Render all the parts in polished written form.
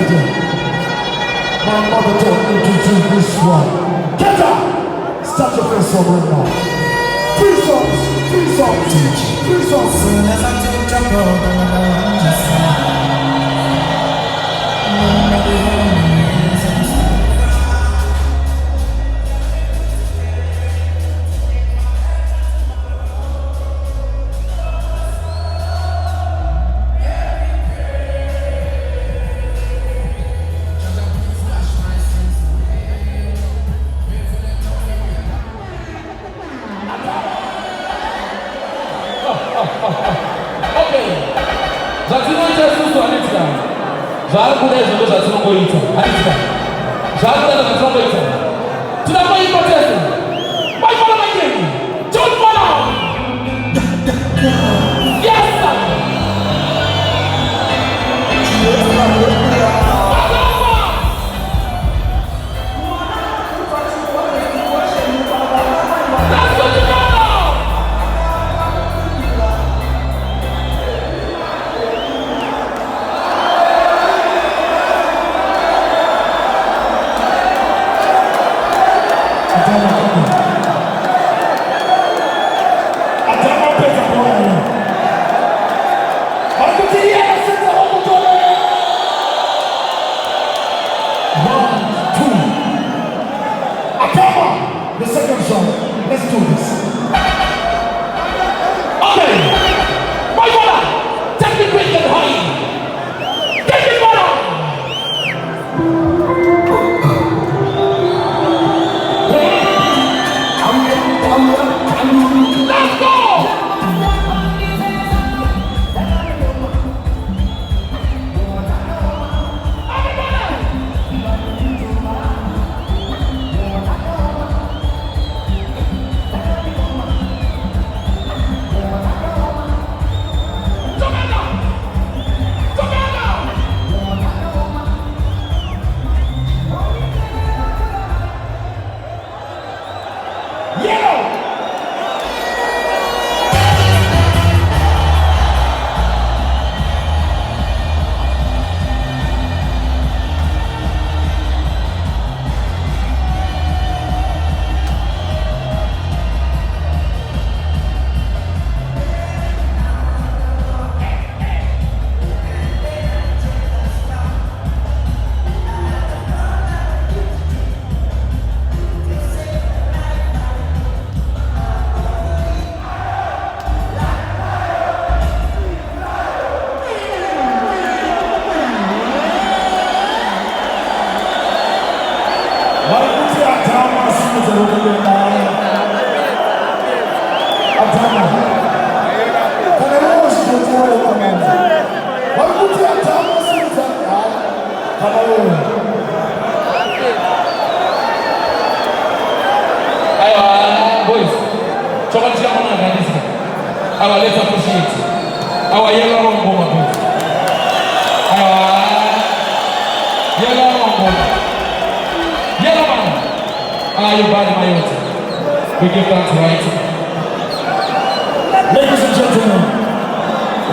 My mother taught me to do this one. Get up! Start your first song right now. Three songs, three songs, three songs. Soon as I took your road, Okay. Zatinonja susu anitika. Zakuda izo zatinongoita. Anitika. Zakuda zatinongoita. Tunapoimba tena. Bye for my game. John Bono. Yes sir. The second song, let's do this. Okay, my brother, take me quick and high. Take me, brother. Let's go. Boys, let's appreciate our yellow one boys. Yellow one boys. Yellow man. You bad my youth. We give thanks right. Ladies and gentlemen,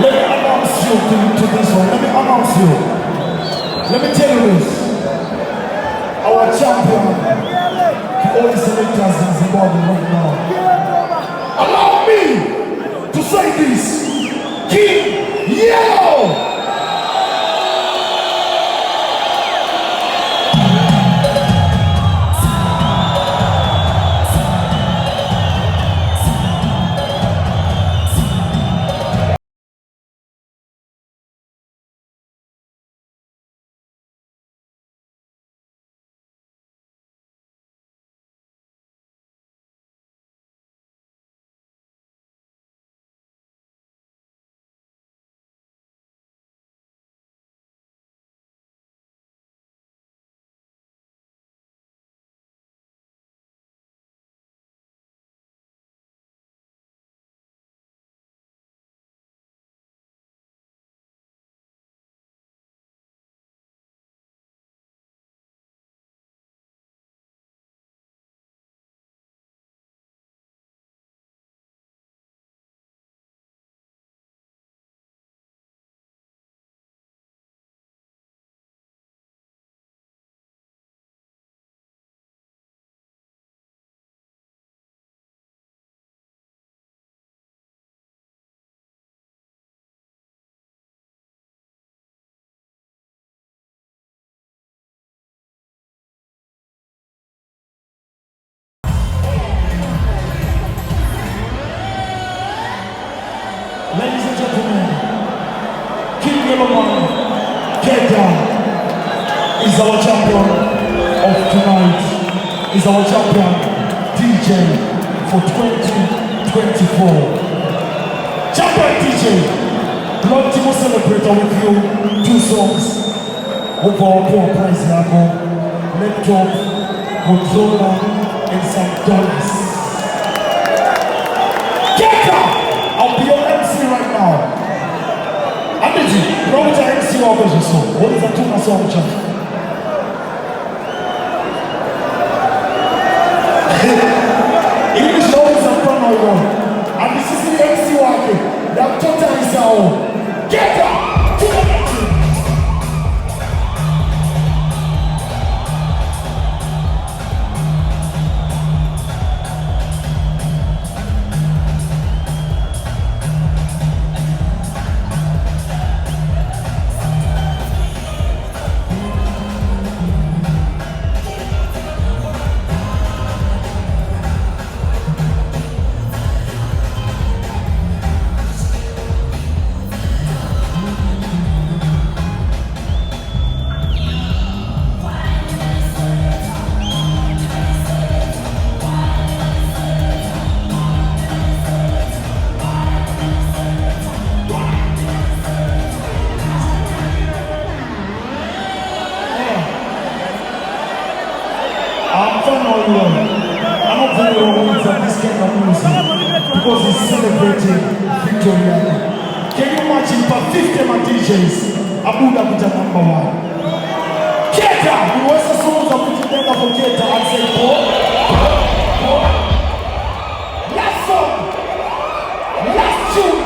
let me announce you to this one. Let me announce you. Let me tell you this. Our champion, the only selectors in Zimbabwe right now. Allow me to say this. King Yellow! is our champion of tonight. Is our champion DJ for 2024. Champion DJ, Lord Timo celebrate with you 2 songs of our poor prize level, laptop, controller, and some dollars. Get up! I'll be your MC right now. Amity, you know what MC always is so. What is that tuna song, Chuck? English always a fun on you. And this is the MC walking. That totally sound. Get up! To the next one. I'm not very well with this kind of music because it's celebrating Victoria. Can you imagine for 50 DJs, Abuda Buta #1? Keta! We was the songs of put together for Keta and say, last song! Last tune!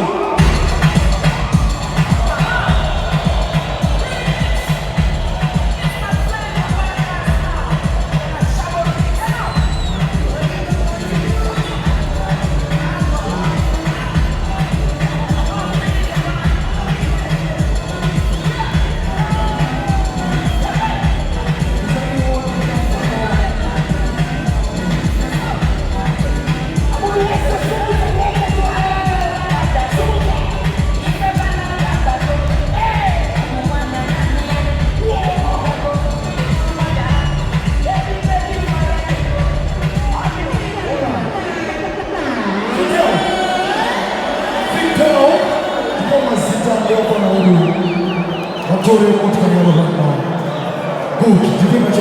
Good, did you make a